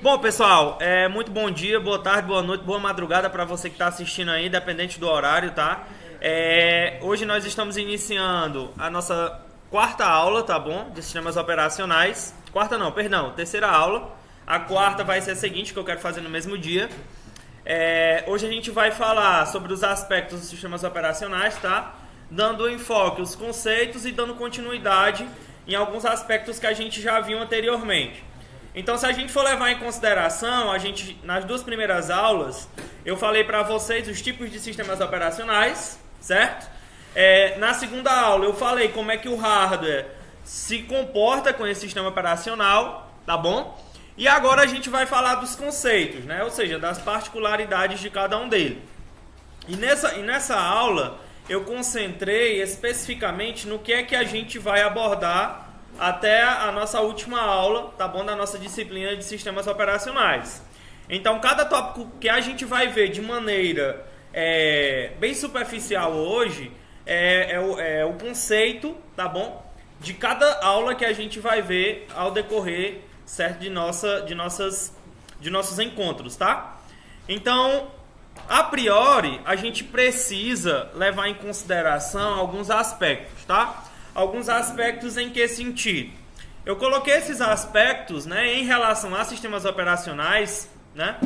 Bom, pessoal, muito bom dia, boa tarde, boa noite, boa madrugada para você que está assistindo aí, independente do horário, tá? Hoje nós estamos iniciando a nossa quarta aula, tá bom? De sistemas operacionais. Quarta não, perdão, terceira aula. A quarta vai ser a seguinte, que eu quero fazer no mesmo dia. Hoje a gente vai falar sobre os aspectos dos sistemas operacionais, tá? Dando enfoque aos conceitos e dando continuidade em alguns aspectos que a gente já viu anteriormente. Então, se a gente for levar em consideração, nas duas primeiras aulas, eu falei para vocês os tipos de sistemas operacionais, certo? Na segunda aula, eu falei como é que o hardware se comporta com esse sistema operacional, tá bom? E agora a gente vai falar dos conceitos, né? Ou seja, das particularidades de cada um deles. E nessa aula, eu concentrei especificamente no que é que a gente vai abordar até a nossa última aula, tá bom? Da nossa disciplina de sistemas operacionais. Então, cada tópico que a gente vai ver de maneira bem superficial hoje é o conceito, tá bom? De cada aula que a gente vai ver ao decorrer, certo? De nossos encontros, tá? Então, a priori, a gente precisa levar em consideração alguns aspectos, tá? Alguns aspectos em que sentido? Eu coloquei esses aspectos, né, em relação a sistemas operacionais, né,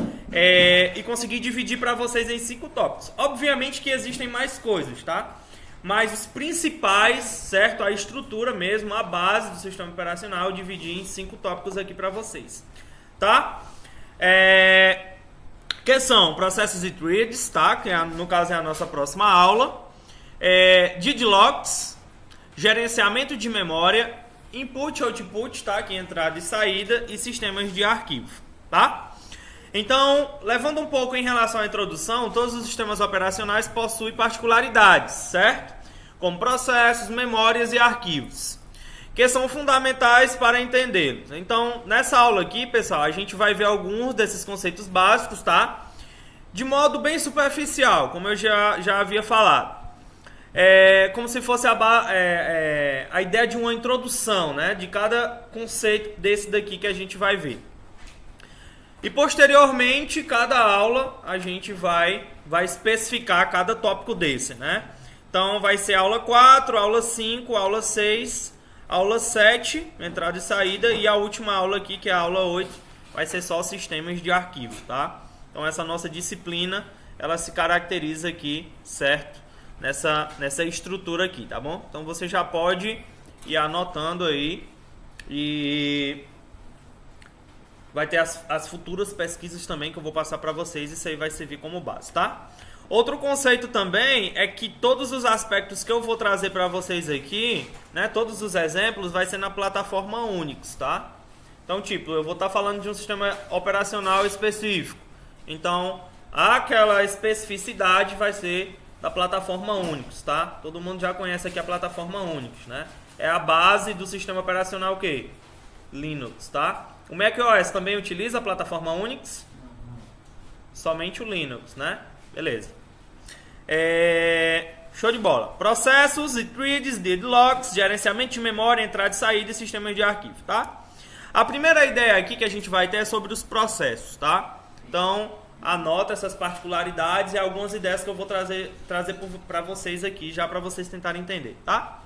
e consegui dividir para vocês em 5 tópicos. Obviamente que existem mais coisas, tá? Mas os principais, certo? A estrutura mesmo, a base do sistema operacional, eu dividi em 5 tópicos aqui para vocês, tá? Que são processos e threads, tá? Que no caso é a nossa próxima aula. Deadlocks, gerenciamento de memória, input e output, tá? Que é entrada e saída, e sistemas de arquivo, tá? Então, levando um pouco em relação à introdução, todos os sistemas operacionais possuem particularidades, certo? Como processos, memórias e arquivos, que são fundamentais para entendê-los. Então, nessa aula aqui, pessoal, a gente vai ver alguns desses conceitos básicos, tá? De modo bem superficial, como eu já havia falado. Como se fosse a ideia de uma introdução, né, de cada conceito desse daqui que a gente vai ver. E posteriormente, cada aula, a gente vai especificar cada tópico desse, né? Então, vai ser aula 4, aula 5, aula 6, aula 7, entrada e saída, e a última aula aqui, que é a aula 8, vai ser só sistemas de arquivo, tá? Então, essa nossa disciplina, ela se caracteriza aqui, certo? Nessa estrutura aqui, tá bom? Então você já pode ir anotando aí e vai ter as futuras pesquisas também que eu vou passar para vocês, isso aí vai servir como base, tá? Outro conceito também é que todos os aspectos que eu vou trazer para vocês aqui, né, todos os exemplos, vai ser na plataforma Unix, tá? Então, tipo, eu vou estar falando de um sistema operacional específico, então aquela especificidade vai ser da plataforma Unix, tá? Todo mundo já conhece aqui a plataforma Unix, né? É a base do sistema operacional o quê? Linux, tá? O macOS também utiliza a plataforma Unix? Somente o Linux, né? Beleza. Show de bola. Processos e threads, deadlocks, gerenciamento de memória, entrada e saída e sistemas de arquivo, tá? A primeira ideia aqui que a gente vai ter é sobre os processos, tá? Então, anota essas particularidades e algumas ideias que eu vou trazer para vocês aqui, já para vocês tentarem entender, tá?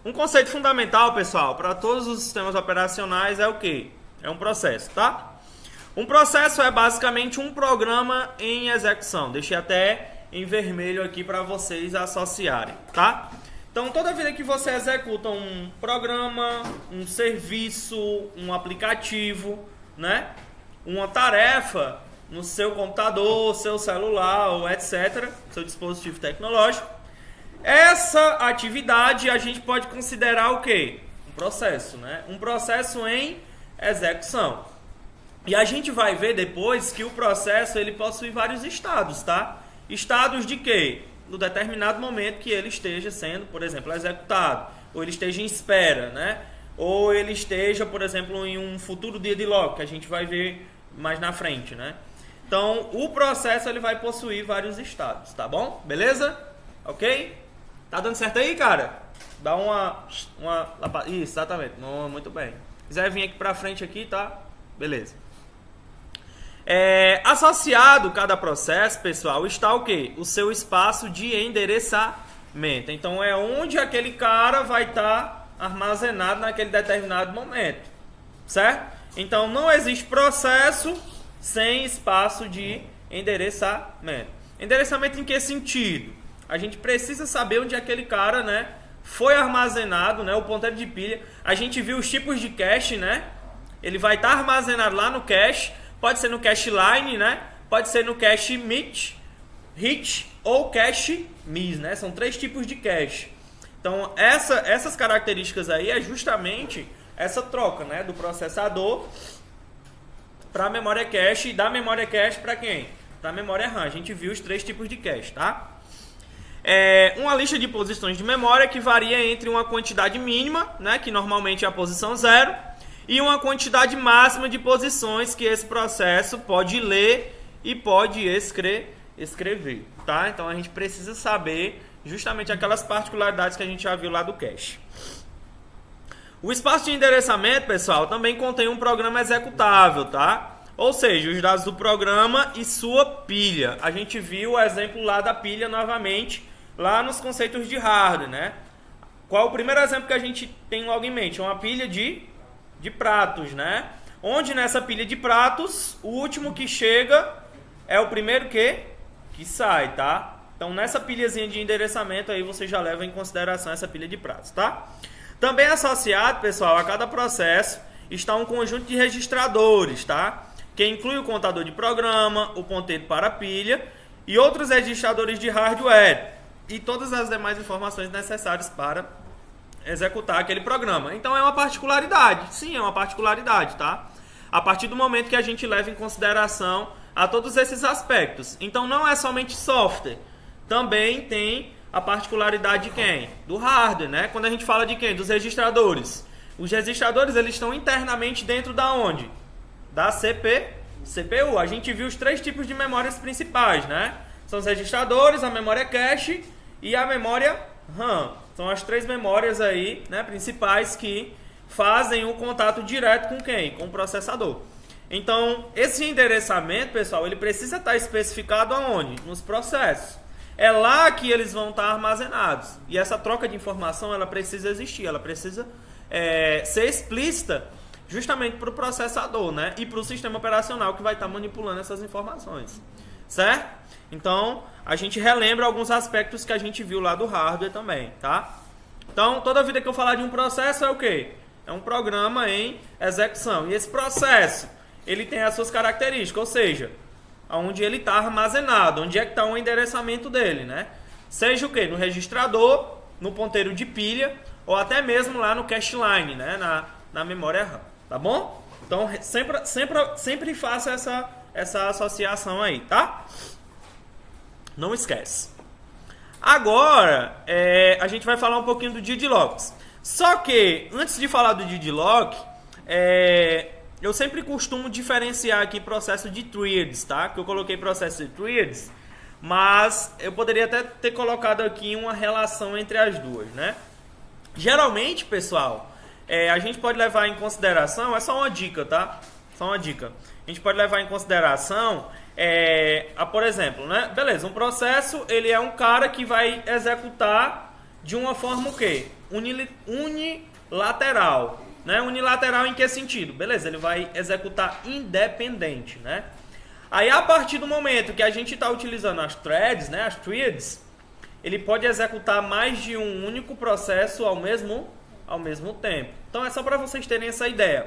Um conceito fundamental, pessoal, para todos os sistemas operacionais é o quê? É um processo, tá? Um processo é basicamente um programa em execução. Deixei até em vermelho aqui para vocês associarem, tá? Então, toda vida que você executa um programa, um serviço, um aplicativo, né? Uma tarefa no seu computador, seu celular, ou etc., seu dispositivo tecnológico. Essa atividade a gente pode considerar o quê? Um processo, né? Um processo em execução. E a gente vai ver depois que o processo ele possui vários estados, tá? Estados de quê? No determinado momento que ele esteja sendo, por exemplo, executado, ou ele esteja em espera, né? Ou ele esteja, por exemplo, em um futuro deadlock, que a gente vai ver mais na frente, né? Então, o processo ele vai possuir vários estados, tá bom? Beleza? Ok? Tá dando certo aí, cara? Dá uma... Isso, exatamente. Muito bem. quiser vir aqui pra frente aqui, tá? Beleza. Associado cada processo, pessoal, está o quê? O seu espaço de endereçamento. Então é onde aquele cara vai estar armazenado naquele determinado momento, certo? Então não existe processo sem espaço de endereçamento. Endereçamento em que sentido? A gente precisa saber onde aquele cara, né, foi armazenado, né, o ponteiro de pilha. A gente viu os tipos de cache, né? Ele vai estar armazenado lá no cache. Pode ser no cache line, né? Pode ser no cache hit ou cache miss, né? São 3 tipos de cache. Então, essas características aí é justamente essa troca, né, do processador para a memória cache e da memória cache para quem? Para a memória RAM. A gente viu os 3 tipos de cache, tá? Uma lista de posições de memória que varia entre uma quantidade mínima, né, que normalmente é a posição 0, e uma quantidade máxima de posições que esse processo pode ler e pode escrever, tá? Então a gente precisa saber justamente aquelas particularidades que a gente já viu lá do cache. O espaço de endereçamento, pessoal, também contém um programa executável, tá? Ou seja, os dados do programa e sua pilha. A gente viu o exemplo lá da pilha novamente, lá nos conceitos de hardware, né? Qual o primeiro exemplo que a gente tem logo em mente? Uma pilha de pratos, né? Onde nessa pilha de pratos, o último que chega é o primeiro que sai, tá? Então nessa pilhazinha de endereçamento aí você já leva em consideração essa pilha de pratos, tá? Também associado, pessoal, a cada processo está um conjunto de registradores, tá? Que inclui o contador de programa, o ponteiro para a pilha e outros registradores de hardware e todas as demais informações necessárias para executar aquele programa. Então é uma particularidade, sim, é uma particularidade, tá? A partir do momento que a gente leva em consideração a todos esses aspectos. Então não é somente software, também tem a particularidade de quem? Do hardware, né? Quando a gente fala de quem? Dos registradores. Os registradores, eles estão internamente dentro da onde? Da CPU. A gente viu os 3 tipos de memórias principais, né? São os registradores, a memória cache e a memória RAM. São as 3 memórias aí, né, principais que fazem o contato direto com quem? Com o processador. Então, esse endereçamento, pessoal, ele precisa estar especificado aonde? Nos processos. É lá que eles vão estar armazenados. E essa troca de informação, ela precisa existir, ela precisa ser explícita justamente para o processador, né? E para o sistema operacional que vai estar manipulando essas informações. Certo? Então, a gente relembra alguns aspectos que a gente viu lá do hardware também, tá? Então, toda vida que eu falar de um processo é o quê? É um programa em execução. E esse processo, ele tem as suas características, ou seja, onde ele está armazenado, onde é que está o endereçamento dele, né? Seja o quê? No registrador, no ponteiro de pilha, ou até mesmo lá no cache line, né? Na memória RAM, tá bom? Então, sempre faça essa associação aí, tá? Não esquece. Agora, a gente vai falar um pouquinho do DigiLock. Só que, antes de falar do DigiLock, eu sempre costumo diferenciar aqui processo de threads, tá? Que eu coloquei processo de threads, mas eu poderia até ter colocado aqui uma relação entre as duas, né? Geralmente, pessoal, a gente pode levar em consideração, é só uma dica, tá? Só uma dica. A gente pode levar em consideração, por exemplo, né? Beleza, um processo, ele é um cara que vai executar de uma forma o quê? Unilateral. Né? Unilateral em que sentido? Beleza, ele vai executar independente, né? Aí, a partir do momento que a gente está utilizando as threads, né? As threads, ele pode executar mais de um único processo ao mesmo tempo. Então, é só para vocês terem essa ideia.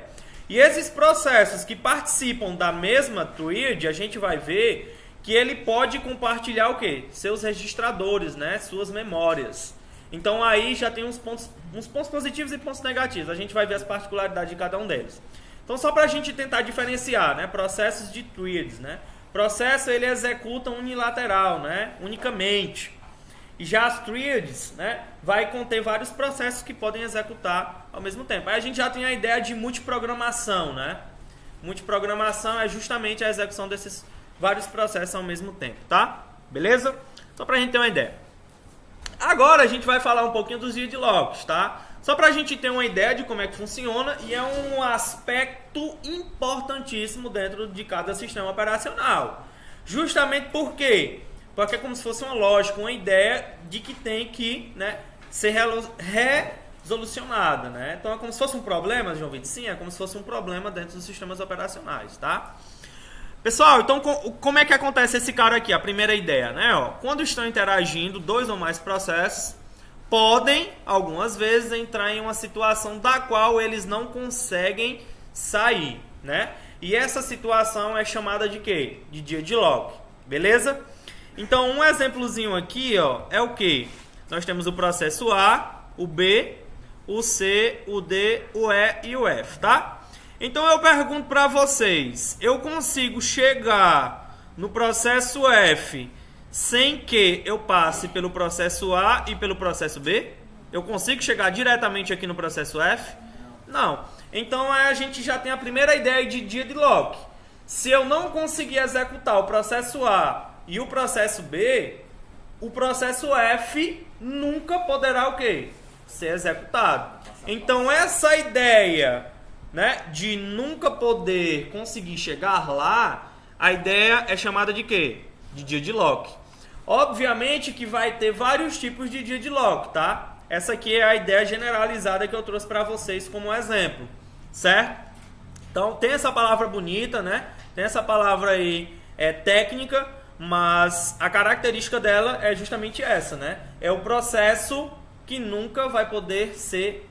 E esses processos que participam da mesma thread, a gente vai ver que ele pode compartilhar o quê? Seus registradores, né? Suas memórias. Então aí já tem uns pontos positivos e pontos negativos. A gente vai ver as particularidades de cada um deles. Então só para a gente tentar diferenciar, né? Processos de threads, né? Processo ele executa unilateral, né? Unicamente. E já as threads, né? Vai conter vários processos que podem executar ao mesmo tempo. Aí a gente já tem a ideia de multiprogramação, né? Multiprogramação é justamente a execução desses vários processos ao mesmo tempo, tá? Beleza? Só para a gente ter uma ideia. Agora a gente vai falar um pouquinho dos DigiLocks, tá? Só para a gente ter uma ideia de como é que funciona, e é um aspecto importantíssimo dentro de cada sistema operacional. Justamente por quê? Porque é como se fosse uma lógica, uma ideia de que tem que, né, ser resolucionada, né? Então é como se fosse um problema, João Vitor? Sim, é como se fosse um problema dentro dos sistemas operacionais, tá? Pessoal, então como é que acontece esse cara aqui? A primeira ideia, né? Ó, quando estão interagindo dois ou mais processos, podem, algumas vezes, entrar em uma situação da qual eles não conseguem sair, né? E essa situação é chamada de quê? De deadlock, beleza? Então, um exemplozinho aqui, ó, é o quê? Nós temos o processo A, o B, o C, o D, o E e o F, tá? Então, eu pergunto para vocês, eu consigo chegar no processo F sem que eu passe pelo processo A e pelo processo B? Eu consigo chegar diretamente aqui no processo F? Não. Então a gente já tem a primeira ideia de deadlock. Se eu não conseguir executar o processo A e o processo B, o processo F nunca poderá o quê? Ser executado. Então essa ideia, né, de nunca poder conseguir chegar lá, a ideia é chamada de quê? De deadlock. Obviamente que vai ter vários tipos de deadlock, tá? Essa aqui é a ideia generalizada que eu trouxe para vocês como exemplo, certo? Então tem essa palavra bonita, né? Tem essa palavra aí técnica, mas a característica dela é justamente essa, né? É o processo que nunca vai poder ser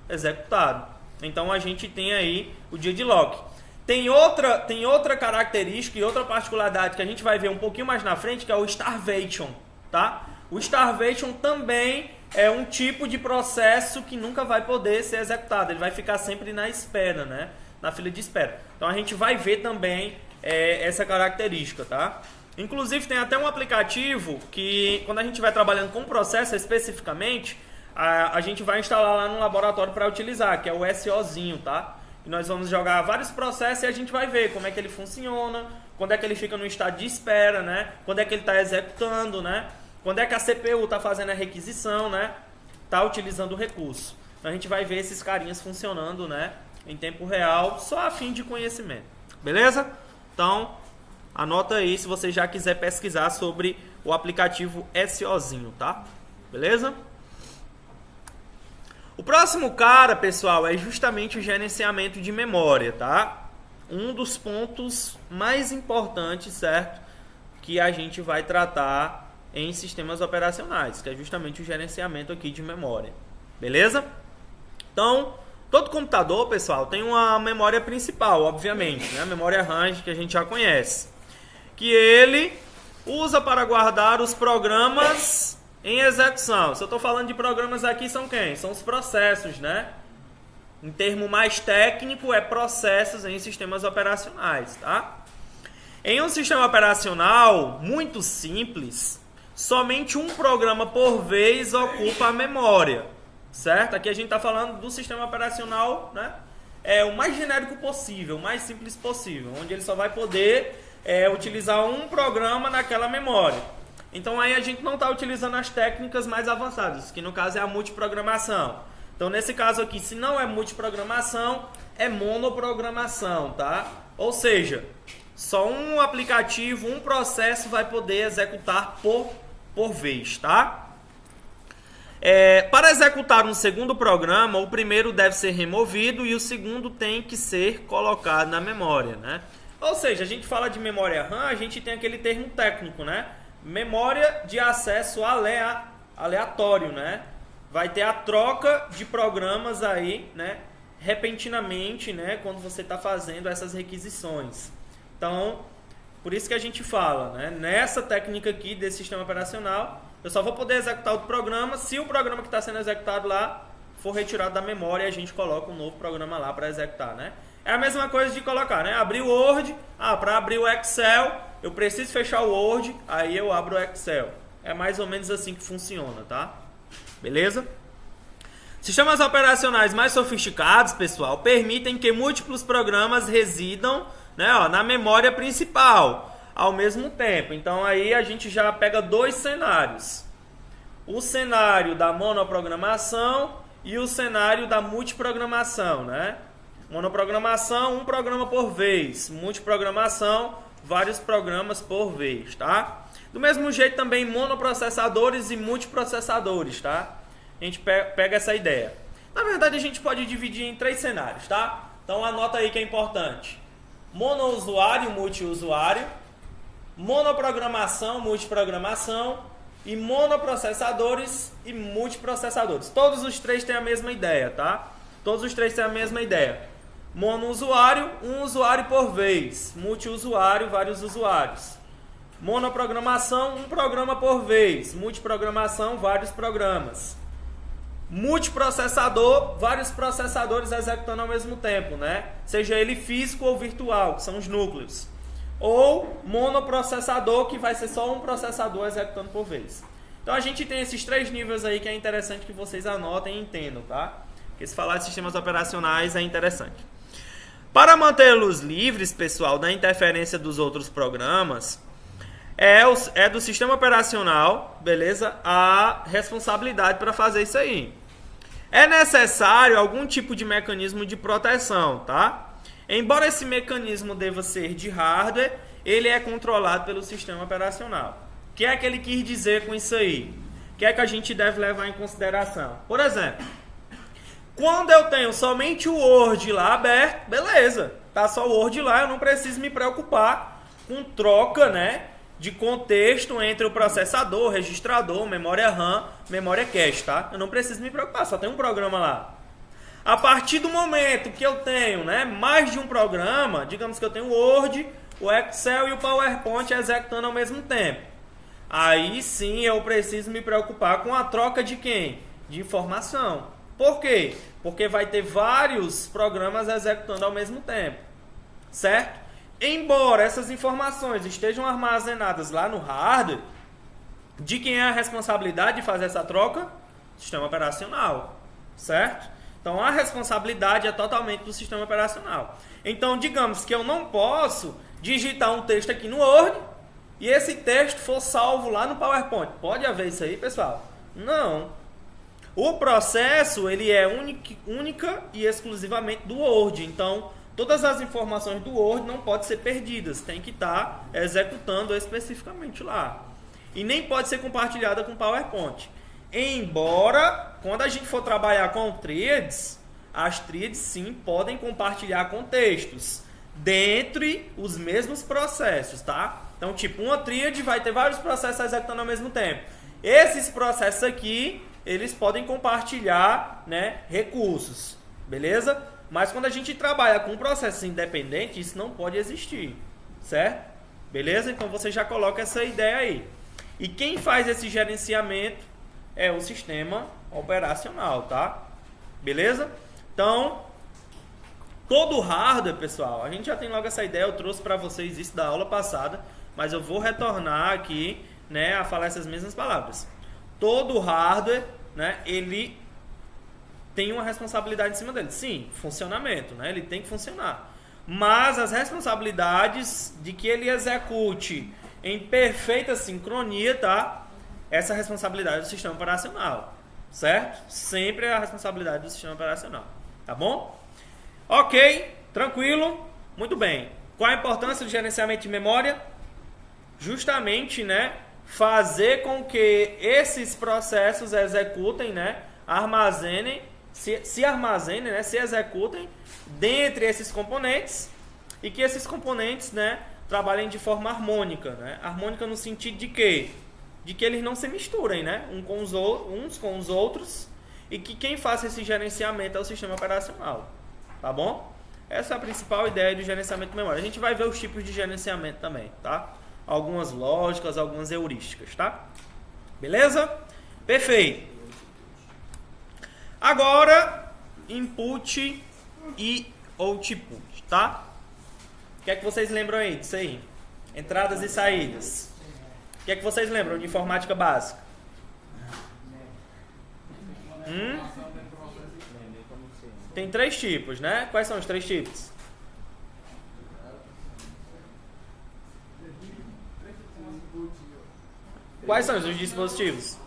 executado. Então a gente tem aí o deadlock. Tem outra característica e outra particularidade que a gente vai ver um pouquinho mais na frente, que é o starvation, tá? O starvation também é um tipo de processo que nunca vai poder ser executado. Ele vai ficar sempre na espera, né? Na fila de espera. Então a gente vai ver também essa característica, tá? Inclusive tem até um aplicativo que, quando a gente vai trabalhando com processo especificamente, a gente vai instalar lá no laboratório para utilizar, que é o SOzinho, tá? E nós vamos jogar vários processos e a gente vai ver como é que ele funciona, quando é que ele fica no estado de espera, né? Quando é que ele está executando, né? Quando é que a CPU está fazendo a requisição, né? Está utilizando o recurso. Então a gente vai ver esses carinhas funcionando, né, em tempo real, só a fim de conhecimento. Beleza? Então, anota aí se você já quiser pesquisar sobre o aplicativo SOzinho, tá? Beleza? O próximo cara, pessoal, é justamente o gerenciamento de memória, tá? Um dos pontos mais importantes, certo? Que a gente vai tratar em sistemas operacionais, que é justamente o gerenciamento aqui de memória. Beleza? Então, todo computador, pessoal, tem uma memória principal, obviamente, né? A memória RAM que a gente já conhece. Que ele usa para guardar os programas em execução. Se eu estou falando de programas aqui, são quem? São os processos, né? Em termo mais técnico, é processos em sistemas operacionais, tá? Em um sistema operacional muito simples, somente um programa por vez ocupa a memória, certo? Aqui a gente está falando do sistema operacional, né? É o mais genérico possível, o mais simples possível, onde ele só vai poder utilizar um programa naquela memória. Então aí a gente não está utilizando as técnicas mais avançadas, que no caso é a multiprogramação. Então nesse caso aqui, se não é multiprogramação, é monoprogramação, tá? Ou seja, só um aplicativo, um processo vai poder executar por vez, tá? Para executar um segundo programa, o primeiro deve ser removido e o segundo tem que ser colocado na memória, né? Ou seja, a gente fala de memória RAM, a gente tem aquele termo técnico, né? Memória de acesso aleatório, né? Vai ter a troca de programas aí, né? Repentinamente, né? Quando você está fazendo essas requisições. Então, por isso que a gente fala, né? Nessa técnica aqui desse sistema operacional, eu só vou poder executar outro programa se o programa que está sendo executado lá for retirado da memória e a gente coloca um novo programa lá para executar, né? É a mesma coisa de colocar, né? Abrir o Word, para abrir o Excel, eu preciso fechar o Word, aí eu abro o Excel. É mais ou menos assim que funciona, tá? Beleza? Sistemas operacionais mais sofisticados, pessoal, permitem que múltiplos programas residam, né, na memória principal ao mesmo tempo. Então aí a gente já pega dois cenários. O cenário da monoprogramação e o cenário da multiprogramação, né? Monoprogramação, um programa por vez. Multiprogramação, vários programas por vez, tá? Do mesmo jeito também monoprocessadores e multiprocessadores, tá? A gente pega essa ideia. Na verdade, a gente pode dividir em 3 cenários, tá? Então anota aí que é importante. Monousuário, multiusuário, monoprogramação, multiprogramação e monoprocessadores e multiprocessadores. Todos os 3 têm a mesma ideia, tá? Todos os 3 têm a mesma ideia. Monousuário, um usuário por vez. Multiusuário, vários usuários. Monoprogramação, um programa por vez. Multiprogramação, vários programas. Multiprocessador, vários processadores executando ao mesmo tempo, né? Seja ele físico ou virtual, que são os núcleos. Ou monoprocessador, que vai ser só um processador executando por vez. Então a gente tem esses 3 níveis aí que é interessante que vocês anotem e entendam, tá? Porque se falar de sistemas operacionais é interessante. Para mantê-los livres, pessoal, da interferência dos outros programas, é do sistema operacional, beleza? A responsabilidade para fazer isso aí. É necessário algum tipo de mecanismo de proteção, tá? Embora esse mecanismo deva ser de hardware, ele é controlado pelo sistema operacional. O que é que ele quis dizer com isso aí? O que é que a gente deve levar em consideração? Por exemplo, quando eu tenho somente o Word lá aberto, beleza, tá só o Word lá, eu não preciso me preocupar com troca, né, de contexto entre o processador, registrador, memória RAM, memória cache, tá? Eu não preciso me preocupar, só tem um programa lá. A partir do momento que eu tenho, né, mais de um programa, digamos que eu tenho o Word, o Excel e o PowerPoint executando ao mesmo tempo. Aí sim eu preciso me preocupar com a troca de quem? De informação. Por quê? Porque vai ter vários programas executando ao mesmo tempo, certo? Embora essas informações estejam armazenadas lá no hardware, de quem é a responsabilidade de fazer essa troca? Sistema operacional, certo? Então a responsabilidade é totalmente do sistema operacional. Então digamos que eu não posso digitar um texto aqui no Word e esse texto for salvo lá no PowerPoint. Pode haver isso aí, pessoal? Não. O processo ele é única e exclusivamente do Word. Então, todas as informações do Word não podem ser perdidas. Tem que estar executando especificamente lá. E nem pode ser compartilhada com PowerPoint. Embora, quando a gente for trabalhar com threads, as threads sim podem compartilhar contextos dentre os mesmos processos, tá? Então, tipo, uma thread vai ter vários processos executando ao mesmo tempo. Esses processos aqui eles podem compartilhar, né, recursos, beleza? Mas quando a gente trabalha com processos independentes, isso não pode existir, certo? Beleza? Então você já coloca essa ideia aí. E quem faz esse gerenciamento é o sistema operacional, tá? Beleza? Então, todo hardware, pessoal, a gente já tem logo essa ideia, eu trouxe para vocês isso da aula passada, mas eu vou retornar aqui, né, a falar essas mesmas palavras. Todo hardware, né, ele tem uma responsabilidade em cima dele. Sim, funcionamento, né, ele tem que funcionar. Mas as responsabilidades de que ele execute em perfeita sincronia, tá? Essa responsabilidade do sistema operacional, certo? Sempre é a responsabilidade do sistema operacional, tá bom? Ok, tranquilo, muito bem. Qual a importância do gerenciamento de memória? Justamente, né, fazer com que esses processos executem, né, armazenem, se armazenem, né, se executem dentre esses componentes e que esses componentes, né, trabalhem de forma harmônica, né? Harmônica no sentido de quê? De que eles não se misturem, né, uns com os outros e que quem faça esse gerenciamento é o sistema operacional, tá bom? Essa é a principal ideia do gerenciamento de memória. A gente vai ver os tipos de gerenciamento também, tá? Algumas lógicas, algumas heurísticas, tá? Beleza? Perfeito. Agora, input e output, tá? O que é que vocês lembram aí disso aí? Entradas e saídas. O que é que vocês lembram de informática básica? Tem 3 tipos, né? Quais são os 3 tipos? Quais são os dispositivos?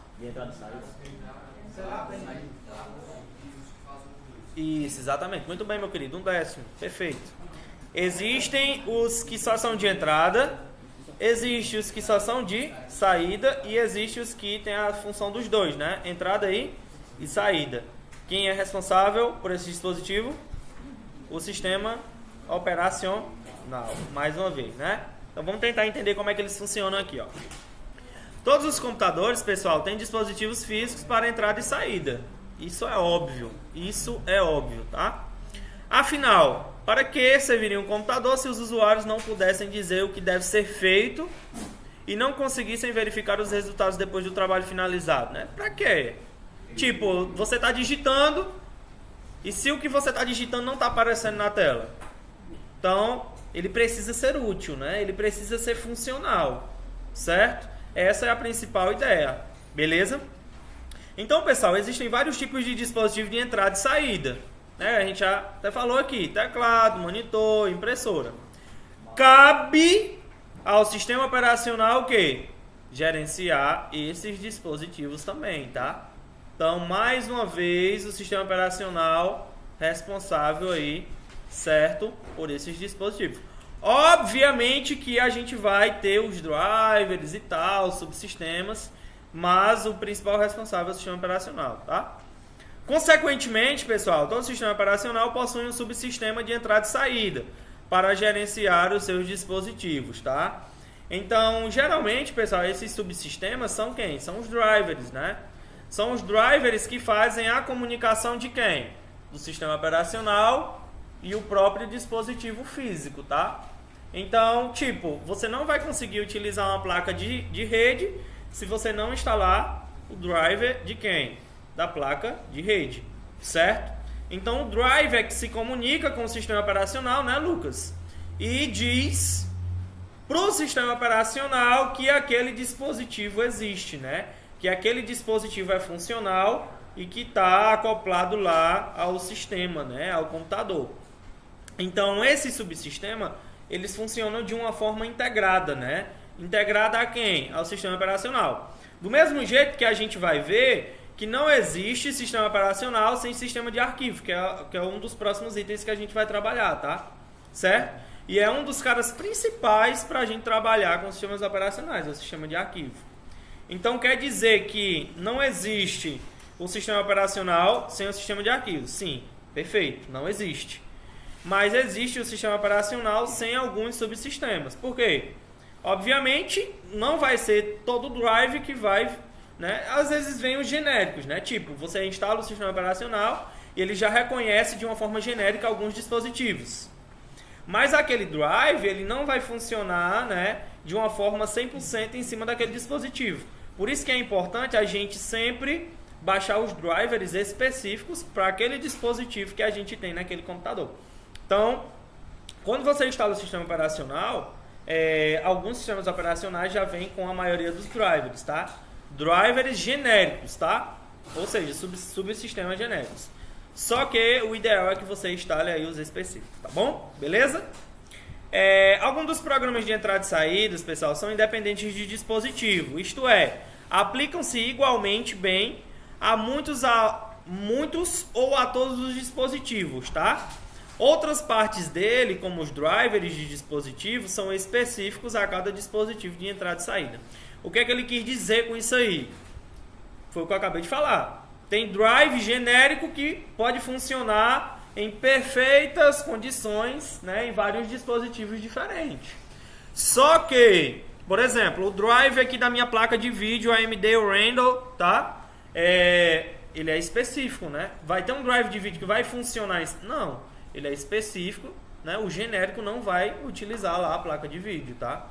Isso, exatamente. Muito bem, meu querido. 1/10. Perfeito. Existem os que só são de entrada, existem os que só são de saída e existem os que têm a função dos dois, né? Entrada e saída. Quem é responsável por esse dispositivo? O sistema operacional. Mais uma vez, né? Então vamos tentar entender como é que eles funcionam aqui, ó. Todos os computadores, pessoal, têm dispositivos físicos para entrada e saída. Isso é óbvio. Isso é óbvio, tá? Afinal, para que serviria um computador se os usuários não pudessem dizer o que deve ser feito e não conseguissem verificar os resultados depois do trabalho finalizado, né? Para quê? Tipo, você está digitando e se o que você está digitando não está aparecendo na tela, então ele precisa ser útil, né? Ele precisa ser funcional, certo? Essa é a principal ideia, beleza? Então, pessoal, existem vários tipos de dispositivos de entrada e saída, né? A gente já até falou aqui, teclado, monitor, impressora. Cabe ao sistema operacional o quê? Gerenciar esses dispositivos também, tá? Então, mais uma vez, o sistema operacional responsável aí, certo? Por esses dispositivos. Obviamente que a gente vai ter os drivers e tal, subsistemas, mas o principal responsável é o sistema operacional, tá? Consequentemente, pessoal, todo sistema operacional possui um subsistema de entrada e saída para gerenciar os seus dispositivos, tá? Então, geralmente, pessoal, esses subsistemas são quem? São os drivers, né? São os drivers que fazem a comunicação de quem? Do sistema operacional e o próprio dispositivo físico, tá? Então, tipo, você não vai conseguir utilizar uma placa de rede se você não instalar o driver de quem? Da placa de rede, certo? Então, o driver é que se comunica com o sistema operacional, né, Lucas? E diz para o sistema operacional que aquele dispositivo existe, né? Que aquele dispositivo é funcional e que está acoplado lá ao sistema, né? Ao computador. Então, esse subsistema, eles funcionam de uma forma integrada, né? Integrada a quem? Ao sistema operacional. Do mesmo jeito que a gente vai ver que não existe sistema operacional sem sistema de arquivo, que é um dos próximos itens que a gente vai trabalhar, tá? Certo? E é um dos caras principais para a gente trabalhar com sistemas operacionais, é o sistema de arquivo. Então, quer dizer que não existe o sistema operacional sem o sistema de arquivos? Sim, perfeito, não existe. Mas existe o sistema operacional sem alguns subsistemas. Por quê? Obviamente, não vai ser todo drive que vai, né? Às vezes vem os genéricos, né? Tipo, você instala o sistema operacional e ele já reconhece de uma forma genérica alguns dispositivos. Mas aquele drive, ele não vai funcionar, né, de uma forma 100% em cima daquele dispositivo. Por isso que é importante a gente sempre baixar os drivers específicos para aquele dispositivo que a gente tem naquele computador. Então, quando você instala o sistema operacional, alguns sistemas operacionais já vêm com a maioria dos drivers, tá? Drivers genéricos, tá? Ou seja, subsistemas genéricos. Só que o ideal é que você instale aí os específicos, tá bom? Beleza? Alguns dos programas de entrada e saídas, pessoal, são independentes de dispositivo. Isto é, aplicam-se igualmente bem a muitos ou a todos os dispositivos, tá? Outras partes dele, como os drivers de dispositivo, são específicos a cada dispositivo de entrada e saída. O que é que ele quis dizer com isso aí? Foi o que eu acabei de falar. Tem drive genérico que pode funcionar em perfeitas condições, né, em vários dispositivos diferentes. Só que, por exemplo, o drive aqui da minha placa de vídeo AMD Randall, tá? Ele é específico, né? Vai ter um drive de vídeo que vai funcionar? Não, ele é específico, né? O genérico não vai utilizar lá a placa de vídeo, tá?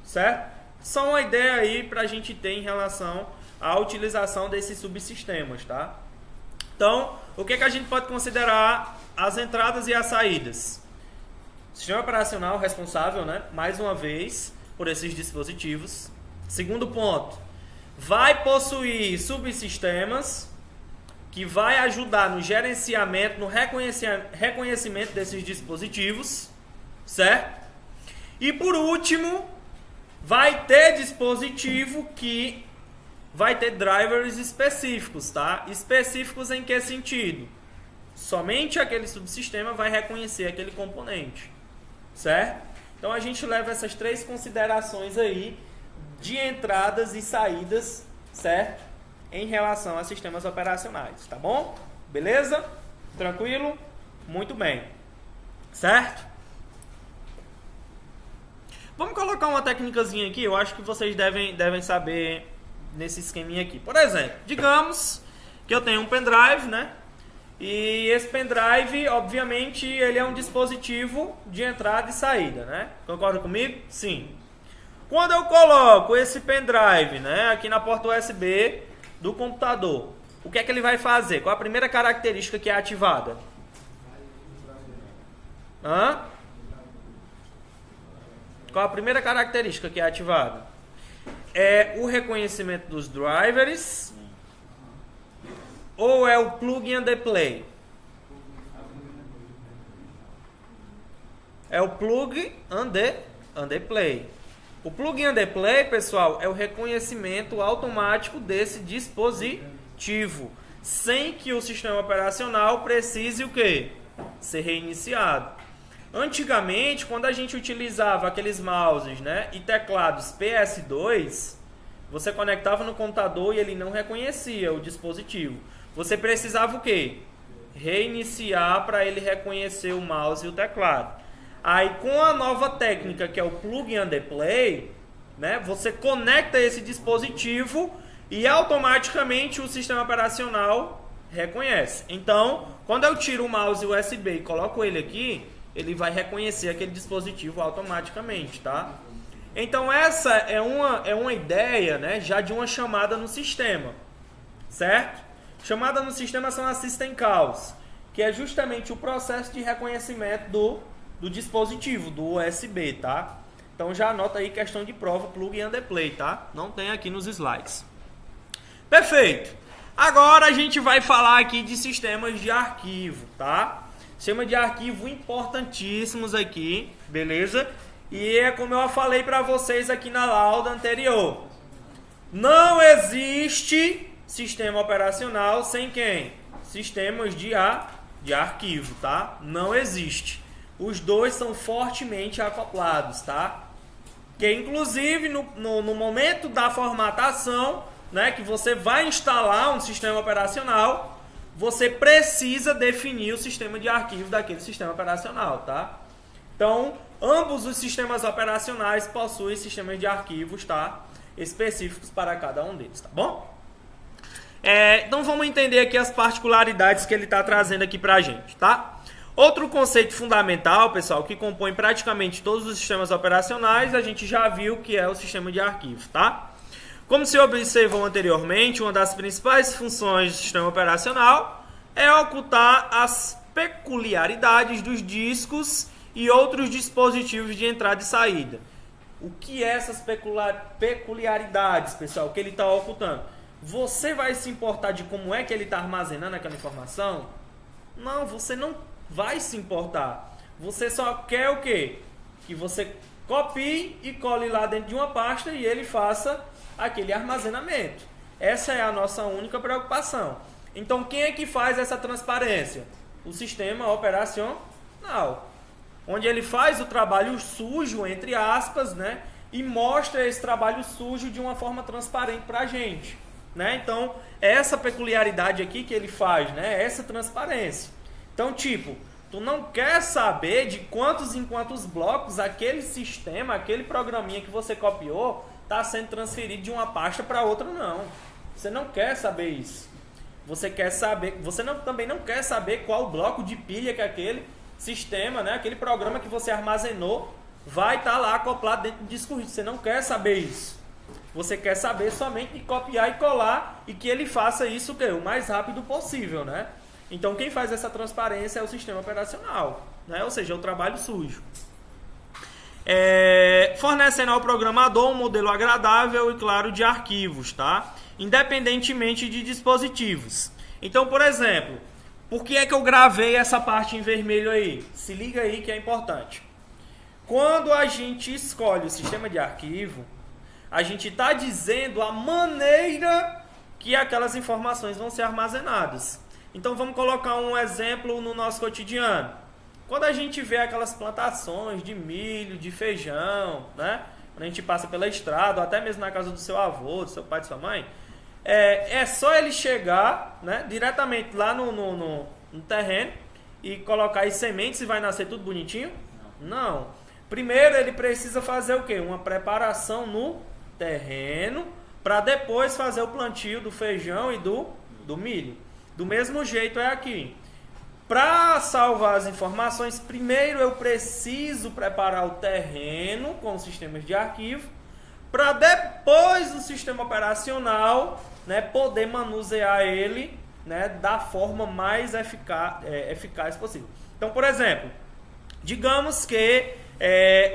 Certo? Só uma ideia aí pra gente ter em relação à utilização desses subsistemas, tá? Então, o que é que a gente pode considerar as entradas e as saídas? Sistema operacional responsável, né? Mais uma vez, por esses dispositivos. Segundo ponto, vai possuir subsistemas que vai ajudar no gerenciamento, no reconhecimento desses dispositivos, certo? E por último, vai ter dispositivo que vai ter drivers específicos, tá? Específicos em que sentido? Somente aquele subsistema vai reconhecer aquele componente, certo? Então a gente leva essas três considerações aí de entradas e saídas, certo? Em relação a sistemas operacionais, tá bom? Beleza? Tranquilo? Muito bem. Certo? Vamos colocar uma técnicazinha aqui, eu acho que vocês devem saber nesse esqueminha aqui. Por exemplo, digamos que eu tenho um pendrive, né? E esse pendrive, obviamente, ele é um dispositivo de entrada e saída, né? Concorda comigo? Sim. Quando eu coloco esse pendrive, né, aqui na porta USB do computador, o que é que ele vai fazer? Qual a primeira característica que é ativada? Hã? Qual a primeira característica que é ativada? É o reconhecimento dos drivers ou é o plug and play? É o plug and play. O plug and play, pessoal, é o reconhecimento automático desse dispositivo, sem que o sistema operacional precise o quê? Ser reiniciado. Antigamente, quando a gente utilizava aqueles mouses, né, e teclados PS2, você conectava no computador e ele não reconhecia o dispositivo. Você precisava o quê? Reiniciar para ele reconhecer o mouse e o teclado. Aí, com a nova técnica, que é o plug and play, né, você conecta esse dispositivo e automaticamente o sistema operacional reconhece. Então, quando eu tiro o mouse USB e coloco ele aqui, ele vai reconhecer aquele dispositivo automaticamente, tá? Então, essa é uma ideia, né, já de uma chamada no sistema, certo? Chamada no sistema são as system calls, que é justamente o processo de reconhecimento do dispositivo, do USB, tá? Então já anota aí questão de prova, plug and play, tá? Não tem aqui nos slides. Perfeito. Agora a gente vai falar aqui de sistemas de arquivo, tá? Sistema de arquivo importantíssimos aqui, beleza? E é como eu falei para vocês aqui na aula anterior. Não existe sistema operacional sem quem? Sistemas de arquivo, tá? Não existe. Os dois são fortemente acoplados, tá? Que inclusive no momento da formatação, né, que você vai instalar um sistema operacional, você precisa definir o sistema de arquivo daquele sistema operacional, tá? Então, ambos os sistemas operacionais possuem sistemas de arquivos, tá? Específicos para cada um deles, tá bom? Então vamos entender aqui as particularidades que ele está trazendo aqui pra gente, tá? Outro conceito fundamental, pessoal, que compõe praticamente todos os sistemas operacionais, a gente já viu que é o sistema de arquivo, tá? Como se observou anteriormente, uma das principais funções do sistema operacional é ocultar as peculiaridades dos discos e outros dispositivos de entrada e saída. O que é essas peculiaridades, pessoal, que ele está ocultando? Você vai se importar de como é que ele está armazenando aquela informação? Não, você não vai se importar. Você só quer o quê? Que você copie e cole lá dentro de uma pasta e ele faça aquele armazenamento. Essa é a nossa única preocupação. Então, quem é que faz essa transparência? O sistema operacional, onde ele faz o trabalho sujo, entre aspas, né? E mostra esse trabalho sujo de uma forma transparente para a gente, né? Então, essa peculiaridade aqui que ele faz, né? Essa transparência. Então, tipo, tu não quer saber de quantos em quantos blocos aquele sistema, aquele programinha que você copiou, está sendo transferido de uma pasta para outra, não. Você não quer saber isso. Você quer saber, também não quer saber qual bloco de pilha que aquele sistema, né, aquele programa que você armazenou, vai estar lá acoplado dentro do disco rígido. Você não quer saber isso. Você quer saber somente de copiar e colar e que ele faça isso o mais rápido possível, né? Então, quem faz essa transparência é o sistema operacional, né? Ou seja, é o trabalho sujo. Fornecendo ao programador um modelo agradável e claro de arquivos, tá? Independentemente de dispositivos. Então, por exemplo, por que é que eu gravei essa parte em vermelho aí? Se liga aí que é importante. Quando a gente escolhe o sistema de arquivo, a gente está dizendo a maneira que aquelas informações vão ser armazenadas. Então vamos colocar um exemplo no nosso cotidiano. Quando a gente vê aquelas plantações de milho, de feijão, né? Quando a gente passa pela estrada, ou até mesmo na casa do seu avô, do seu pai, de sua mãe, é só ele chegar, né, diretamente lá no terreno e colocar as sementes e vai nascer tudo bonitinho? Não. Primeiro ele precisa fazer o quê? Uma preparação no terreno para depois fazer o plantio do feijão e do milho. Do mesmo jeito é aqui. Para salvar as informações, primeiro eu preciso preparar o terreno com sistemas de arquivo, para depois o sistema operacional, né, poder manusear ele, né, da forma mais eficaz possível. Então, por exemplo, digamos que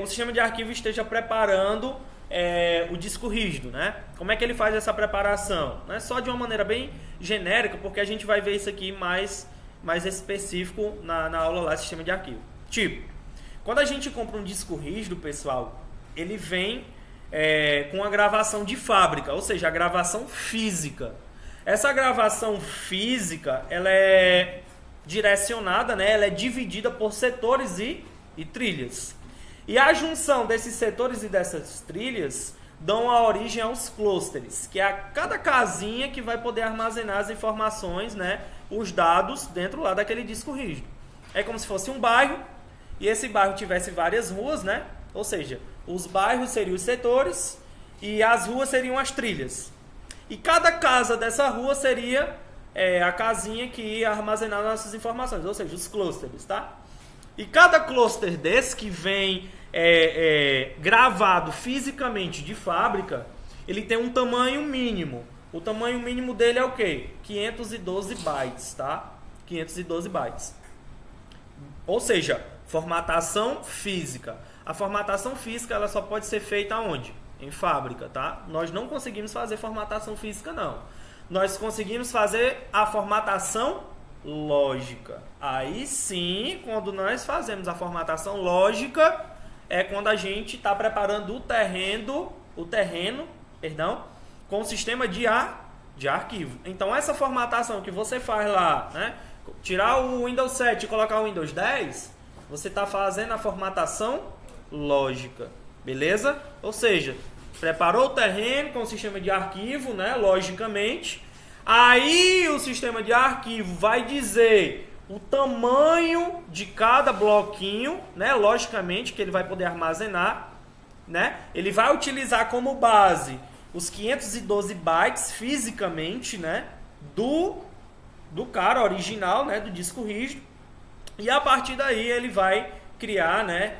o sistema de arquivo esteja preparando o disco rígido, né? Como é que ele faz essa preparação? Não é só de uma maneira bem genérica, porque a gente vai ver isso aqui mais específico na aula lá, sistema de arquivo. Tipo, quando a gente compra um disco rígido, pessoal, ele vem com a gravação de fábrica, ou seja, a gravação física. Essa gravação física, ela é direcionada, né? Ela é dividida por setores e trilhas. E a junção desses setores e dessas trilhas dão a origem aos clusters, que é a cada casinha que vai poder armazenar as informações, né, os dados dentro lá daquele disco rígido. É como se fosse um bairro, e esse bairro tivesse várias ruas, né? Ou seja, os bairros seriam os setores e as ruas seriam as trilhas. E cada casa dessa rua seria a casinha que ia armazenar nossas informações, ou seja, os clusters, tá? E cada cluster desse que vem gravado fisicamente de fábrica, ele tem um tamanho mínimo. O tamanho mínimo dele é o quê? 512 bytes, tá? 512 bytes. Ou seja, formatação física. A formatação física ela só pode ser feita onde? Em fábrica, tá? Nós não conseguimos fazer formatação física, não. Nós conseguimos fazer a formatação lógica. Aí sim, quando nós fazemos a formatação lógica, é quando a gente está preparando o terreno, com o sistema de arquivo. Então essa formatação que você faz lá, né, tirar o Windows 7 e colocar o Windows 10, você está fazendo a formatação lógica, beleza? Ou seja, preparou o terreno com o sistema de arquivo, né, logicamente. Aí o sistema de arquivo vai dizer o tamanho de cada bloquinho, né? Logicamente que ele vai poder armazenar, né? Ele vai utilizar como base os 512 bytes fisicamente, né? Do cara original, né? Do disco rígido. E a partir daí ele vai criar, né?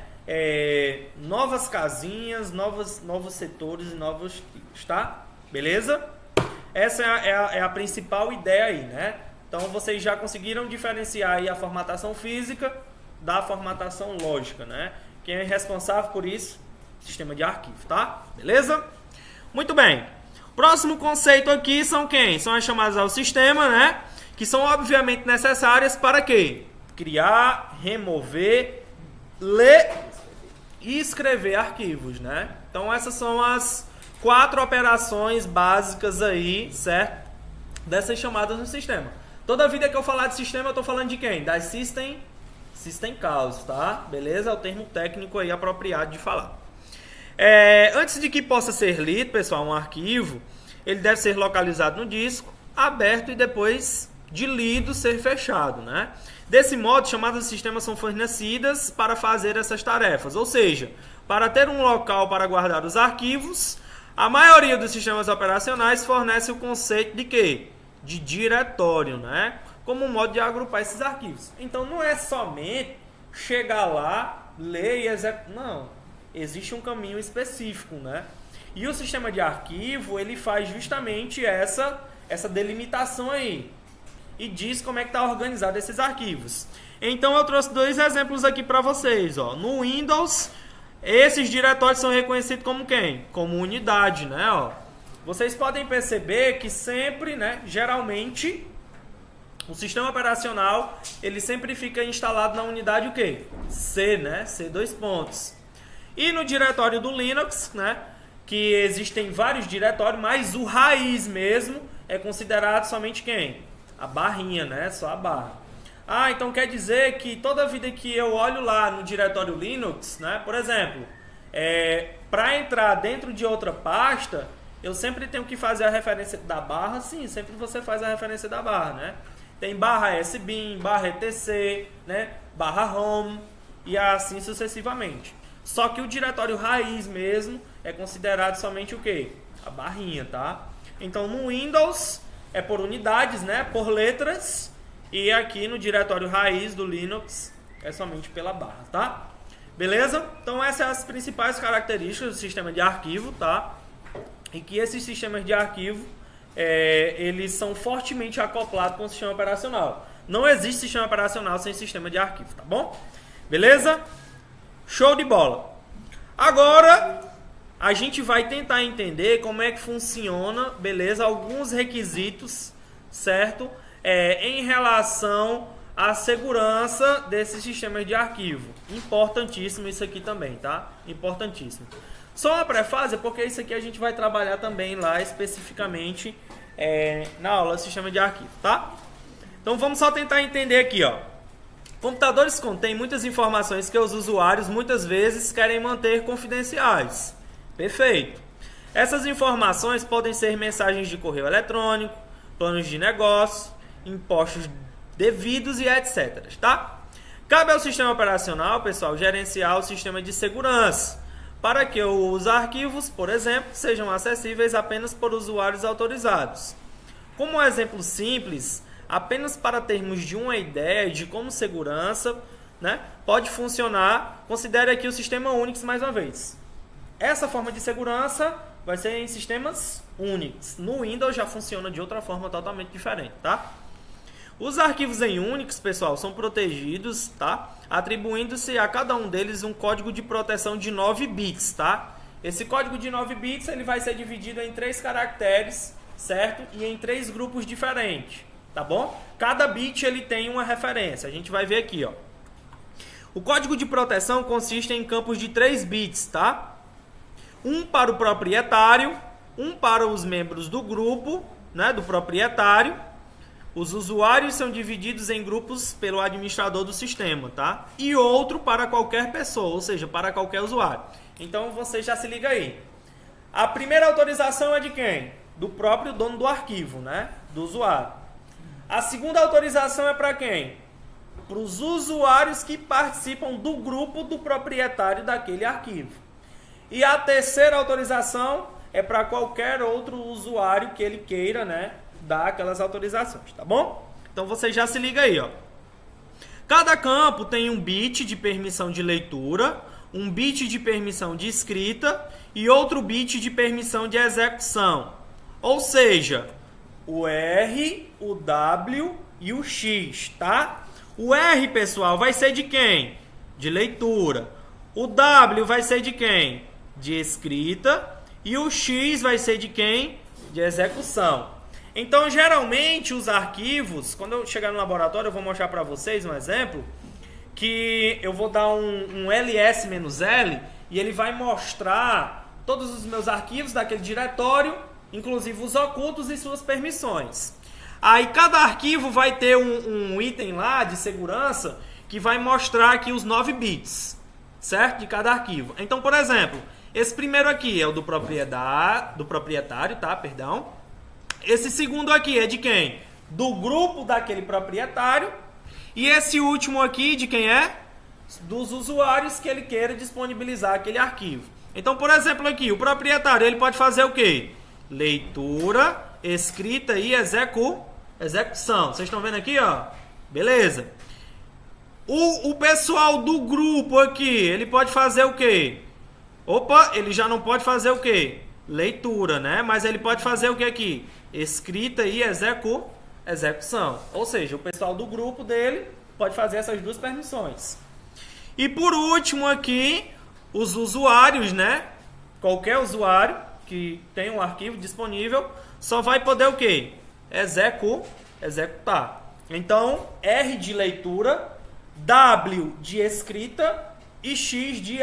Novas casinhas, novos setores e novos tipos, tá? Beleza? Essa é a principal ideia aí, né? Então vocês já conseguiram diferenciar aí a formatação física da formatação lógica, né? Quem é responsável por isso? Sistema de arquivo, tá? Beleza? Muito bem. Próximo conceito aqui são quem? São as chamadas ao sistema, né? Que são obviamente necessárias para quê? Criar, remover, ler e escrever arquivos, né? Então essas são as 4 operações básicas aí, certo? Dessas chamadas no sistema. Toda vida que eu falar de sistema, eu estou falando de quem? Das System Calls, tá? Beleza? É o termo técnico aí apropriado de falar. Antes de que possa ser lido, pessoal, um arquivo, ele deve ser localizado no disco, aberto e depois de lido ser fechado, né? Desse modo, chamadas de sistema são fornecidas para fazer essas tarefas. Ou seja, para ter um local para guardar os arquivos, a maioria dos sistemas operacionais fornece o conceito de quê? De diretório, né? Como um modo de agrupar esses arquivos. Então não é somente chegar lá, ler e executar. Não. Existe um caminho específico, né? E o sistema de arquivo, ele faz justamente essa delimitação aí. E diz como é que está organizado esses arquivos. Então eu trouxe 2 exemplos aqui para vocês, ó. No Windows, esses diretórios são reconhecidos como quem? Como unidade, né? Ó. Vocês podem perceber que sempre, né, geralmente, o sistema operacional, ele sempre fica instalado na unidade o quê? C, né? C, 2 pontos. E no diretório do Linux, né, que existem vários diretórios, mas o raiz mesmo é considerado somente quem? a barrinha, né? Só a barra. Ah, então quer dizer que toda vida que eu olho lá no diretório Linux, né? Por exemplo, para entrar dentro de outra pasta, eu sempre tenho que fazer a referência da barra. Sim, sempre você faz a referência da barra, né? Tem barra sbin, barra etc, né? Barra home e assim sucessivamente. Só que o diretório raiz mesmo é considerado somente o quê? A barrinha, tá? Então no Windows é por unidades, né? Por letras. E aqui no diretório raiz do Linux é somente pela barra, tá? Beleza? Então essas são as principais características do sistema de arquivo, tá? E que esses sistemas de arquivo, eles são fortemente acoplados com o sistema operacional. Não existe sistema operacional sem sistema de arquivo, tá bom? Beleza? Show de bola! Agora, a gente vai tentar entender como é que funciona, beleza? Alguns requisitos, certo? Em relação à segurança desses sistemas de arquivo. Importantíssimo isso aqui também, tá? Importantíssimo. Só uma pré-fase, porque isso aqui a gente vai trabalhar também lá especificamente na aula de sistema de arquivo, tá? Então vamos só tentar entender aqui, ó. Computadores contêm muitas informações que os usuários muitas vezes querem manter confidenciais. Perfeito. Essas informações podem ser mensagens de correio eletrônico, planos de negócio, impostos devidos e etc, tá? Cabe ao sistema operacional, pessoal, gerenciar o sistema de segurança, para que os arquivos, por exemplo, sejam acessíveis apenas por usuários autorizados. Como um exemplo simples, apenas para termos de uma ideia de como segurança, né, pode funcionar, considere aqui o sistema Unix mais uma vez. Essa forma de segurança vai ser em sistemas Unix. No Windows já funciona de outra forma totalmente diferente, tá? Os arquivos em Unix, pessoal, são protegidos, tá? Atribuindo-se a cada um deles um código de proteção de 9 bits, tá? Esse código de 9 bits ele vai ser dividido em 3 caracteres, certo? E em 3 grupos diferentes, tá bom? Cada bit ele tem uma referência. A gente vai ver aqui, ó. O código de proteção consiste em campos de 3 bits, tá? Um para o proprietário, um para os membros do grupo, né, do proprietário. Os usuários são divididos em grupos pelo administrador do sistema, tá? E outro para qualquer pessoa, ou seja, para qualquer usuário. Então você já se liga aí. A primeira autorização é de quem? Do próprio dono do arquivo, né? Do usuário. A segunda autorização é para quem? Para os usuários que participam do grupo do proprietário daquele arquivo. E a terceira autorização é para qualquer outro usuário que ele queira, né, dar aquelas autorizações, tá bom? Então você já se liga aí, ó. Cada campo tem um bit de permissão de leitura, um bit de permissão de escrita e outro bit de permissão de execução. Ou seja, o R, o W e o X, tá? O R, pessoal, vai ser de quem? De leitura. O W vai ser de quem? De escrita. E o X vai ser de quem? De execução. Então, geralmente, os arquivos, quando eu chegar no laboratório, eu vou mostrar para vocês um exemplo, que eu vou dar um ls-l e ele vai mostrar todos os meus arquivos daquele diretório, inclusive os ocultos e suas permissões. Aí, cada arquivo vai ter um item lá de segurança que vai mostrar aqui os 9 bits, certo? De cada arquivo. Então, por exemplo, esse primeiro aqui é o do proprietário, tá? Perdão. Esse segundo aqui é de quem? Do grupo daquele proprietário. E esse último aqui de quem é? Dos usuários que ele queira disponibilizar aquele arquivo. Então, por exemplo, aqui, o proprietário ele pode fazer o quê? Leitura, escrita e execução. Vocês estão vendo aqui, ó? Beleza. O pessoal do grupo aqui, ele pode fazer o quê? Opa, ele já não pode fazer o quê? Leitura, né? Mas ele pode fazer o que aqui? Escrita e execução. Ou seja, o pessoal do grupo dele pode fazer essas duas permissões. E por último aqui, os usuários, né? Qualquer usuário que tem um arquivo disponível só vai poder o quê? Executar. Então, R de leitura, W de escrita e X de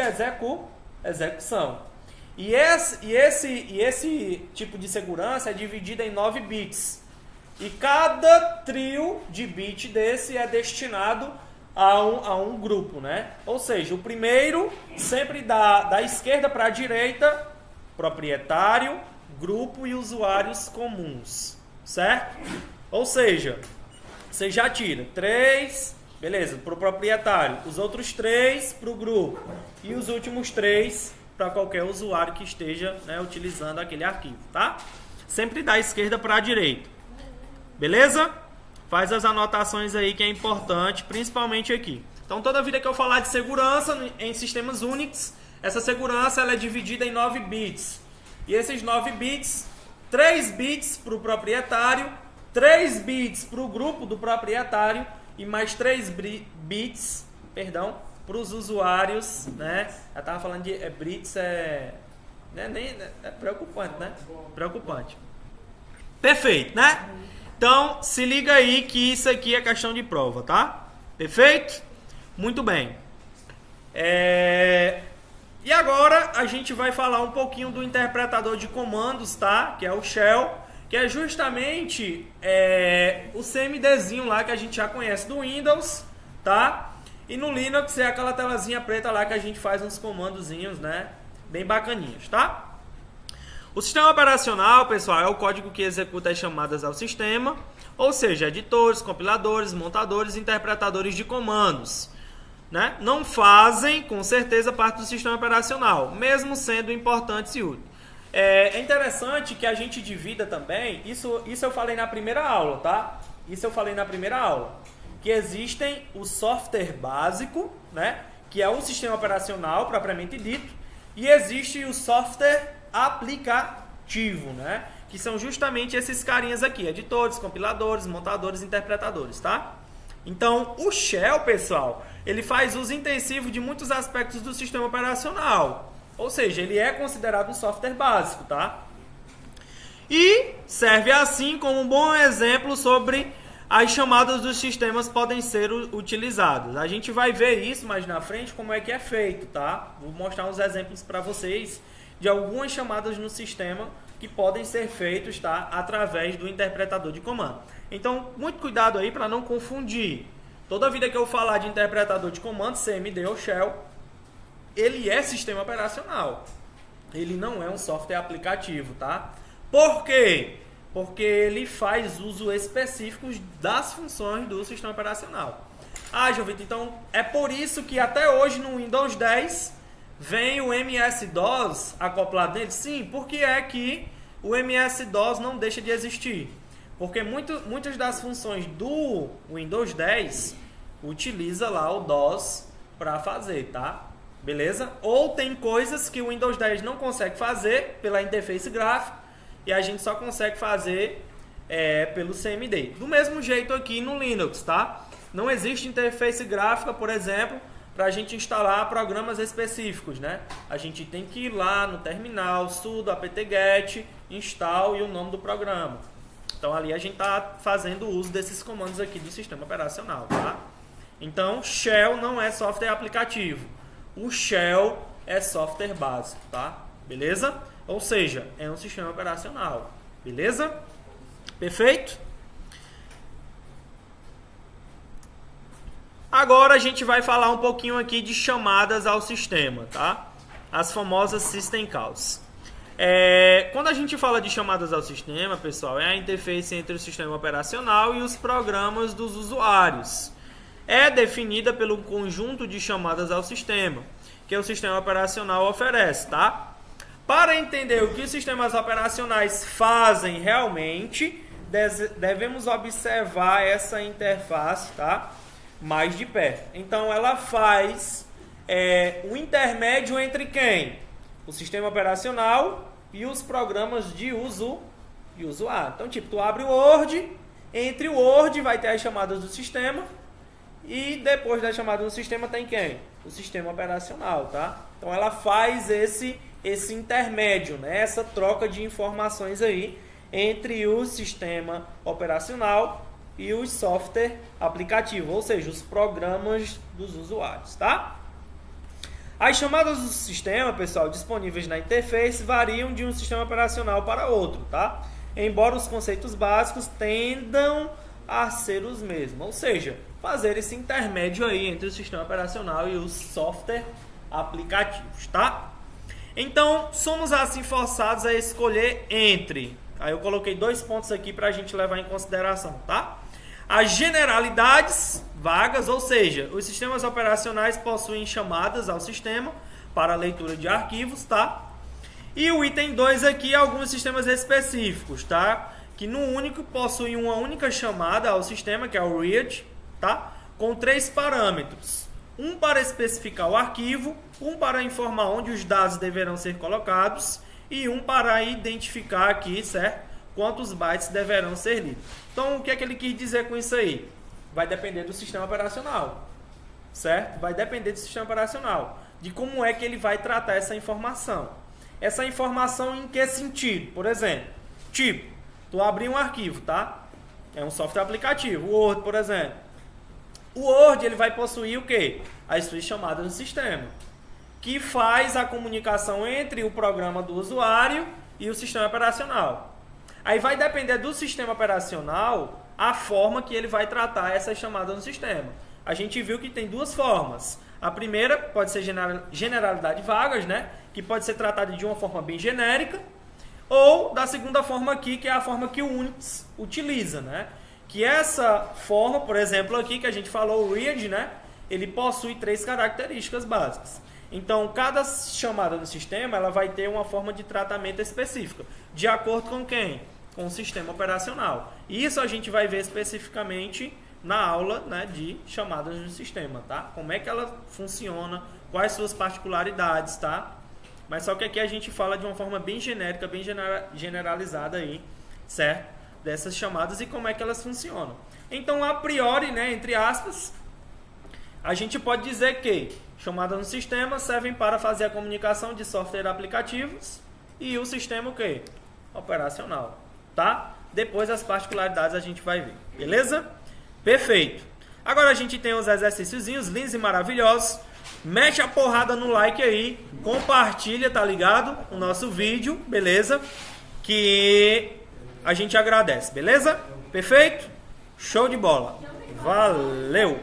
execução. E esse tipo de segurança é dividido em 9 bits. E cada trio de bit desse é destinado a um grupo, né? Ou seja, o primeiro sempre da esquerda para a direita, proprietário, grupo e usuários comuns, certo? Ou seja, você já tira 3, beleza, para o proprietário, os outros 3 para o grupo e os últimos 3 para qualquer usuário que esteja, né, utilizando aquele arquivo, tá? Sempre da esquerda para a direita, beleza? Faz as anotações aí que é importante, principalmente aqui. Então, toda vida que eu falar de segurança em sistemas Unix, essa segurança ela é dividida em 9 bits. E esses 9 bits, 3 bits para o proprietário, 3 bits para o grupo do proprietário e mais 3 bits, perdão, para os usuários, né? Eu estava falando de bits, é preocupante, né? Preocupante. Perfeito, né? Então, se liga aí que isso aqui é questão de prova, tá? Perfeito? Muito bem. E agora a gente vai falar um pouquinho do interpretador de comandos, tá? Que é o Shell, que é justamente o CMDzinho lá que a gente já conhece do Windows, tá? E no Linux é aquela telazinha preta lá que a gente faz uns comandozinhos, né? Bem bacaninhos, tá? O sistema operacional, pessoal, é o código que executa as chamadas ao sistema, ou seja, editores, compiladores, montadores, interpretadores de comandos, né? Não fazem, com certeza, parte do sistema operacional, mesmo sendo importantes e úteis. É interessante que a gente divida também, isso eu falei na primeira aula, tá? Isso eu falei na primeira aula, que existem o software básico, né? Que é o sistema operacional propriamente dito, e existe o software aplicativo, né? Que são justamente esses carinhas aqui, editores, compiladores, montadores, interpretadores, tá? Então, o Shell, pessoal, ele faz uso intensivo de muitos aspectos do sistema operacional. Ou seja, ele é considerado um software básico, tá? E serve assim como um bom exemplo sobre as chamadas dos sistemas podem ser utilizadas. A gente vai ver isso mais na frente, como é que é feito, tá? Vou mostrar uns exemplos para vocês de algumas chamadas no sistema que podem ser feitos, tá? Através do interpretador de comando. Então, muito cuidado aí para não confundir. Toda vida que eu falar de interpretador de comando, CMD ou Shell, ele é sistema operacional. Ele não é um software aplicativo, tá? Por quê? Porque ele faz uso específico das funções do sistema operacional. Ah, João Vitor, então é por isso que até hoje no Windows 10 vem o MS-DOS acoplado nele? Sim, porque é que o MS-DOS não deixa de existir. Porque muitas das funções do Windows 10 utiliza lá o DOS para fazer, tá? Beleza? Ou tem coisas que o Windows 10 não consegue fazer pela interface gráfica e a gente só consegue fazer pelo CMD. Do mesmo jeito aqui no Linux, tá? Não existe interface gráfica, por exemplo, para a gente instalar programas específicos, né? A gente tem que ir lá no terminal, sudo apt-get, install e o nome do programa. Então ali a gente está fazendo uso desses comandos aqui do sistema operacional, tá? Então Shell não é software aplicativo. O Shell é software básico, tá? Beleza? Ou seja, é um sistema operacional. Beleza? Perfeito? Agora a gente vai falar um pouquinho aqui de chamadas ao sistema, tá? As famosas System Calls. Quando a gente fala de chamadas ao sistema, pessoal, é a interface entre o sistema operacional e os programas dos usuários. É definida pelo conjunto de chamadas ao sistema que o sistema operacional oferece, tá? Para entender o que os sistemas operacionais fazem realmente, devemos observar essa interface, tá? Mais de perto. Então, ela faz o intermédio entre quem? O sistema operacional e os programas de usuário. Então, tipo, tu abre o Word, entre o Word vai ter as chamadas do sistema e depois da chamada do sistema tem quem? O sistema operacional, tá? Então, ela faz esse intermédio, né? Essa troca de informações aí entre o sistema operacional e o software aplicativo, ou seja, os programas dos usuários, tá? As chamadas do sistema, pessoal, disponíveis na interface variam de um sistema operacional para outro, tá? embora os conceitos básicos tendam a ser os mesmos, ou seja, fazer esse intermédio aí entre o sistema operacional e os software aplicativos, tá? Então, somos assim forçados a escolher entre, aí eu coloquei 2 pontos aqui para a gente levar em consideração, tá? As generalidades vagas, ou seja, os sistemas operacionais possuem chamadas ao sistema para leitura de arquivos, tá? E o item 2 aqui, alguns sistemas específicos, tá? Que no único possuem uma única chamada ao sistema, que é o read, tá? Com 3 parâmetros. Um para especificar o arquivo, um para informar onde os dados deverão ser colocados e um para identificar aqui, certo? Quantos bytes deverão ser lidos. Então, o que é que ele quis dizer com isso aí? Vai depender do sistema operacional, certo? Vai depender do sistema operacional, de como é que ele vai tratar essa informação. Essa informação em que sentido? Por exemplo, tipo, tu abrir um arquivo, tá? É um software aplicativo, o Word, por exemplo. O Word, ele vai possuir o quê? As suas chamadas no sistema, que faz a comunicação entre o programa do usuário e o sistema operacional. Aí vai depender do sistema operacional a forma que ele vai tratar essas chamadas no sistema. A gente viu que tem 2 formas. A primeira pode ser generalidade vagas, né? Que pode ser tratada de uma forma bem genérica, ou da segunda forma aqui, que é a forma que o Unix utiliza, né? Que essa forma, por exemplo, aqui que a gente falou, o read, né? Ele possui 3 características básicas. Então, cada chamada no sistema, ela vai ter uma forma de tratamento específica, de acordo com quem? Com o sistema operacional. Isso a gente vai ver especificamente na aula, né, de chamadas no sistema, tá? Como é que ela funciona, quais suas particularidades, tá? Mas só que aqui a gente fala de uma forma bem genérica, bem generalizada aí, certo? Dessas chamadas e como é que elas funcionam. Então, a priori, né, entre aspas, a gente pode dizer que chamadas no sistema servem para fazer a comunicação de software aplicativos e o sistema o quê? Operacional, tá? Depois as particularidades a gente vai ver, beleza? Perfeito. Agora a gente tem os exercíciozinhos lindos e maravilhosos. Mete a porrada no like aí, compartilha, tá ligado? O nosso vídeo, beleza? Que a gente agradece, beleza? Perfeito? Show de bola. Valeu!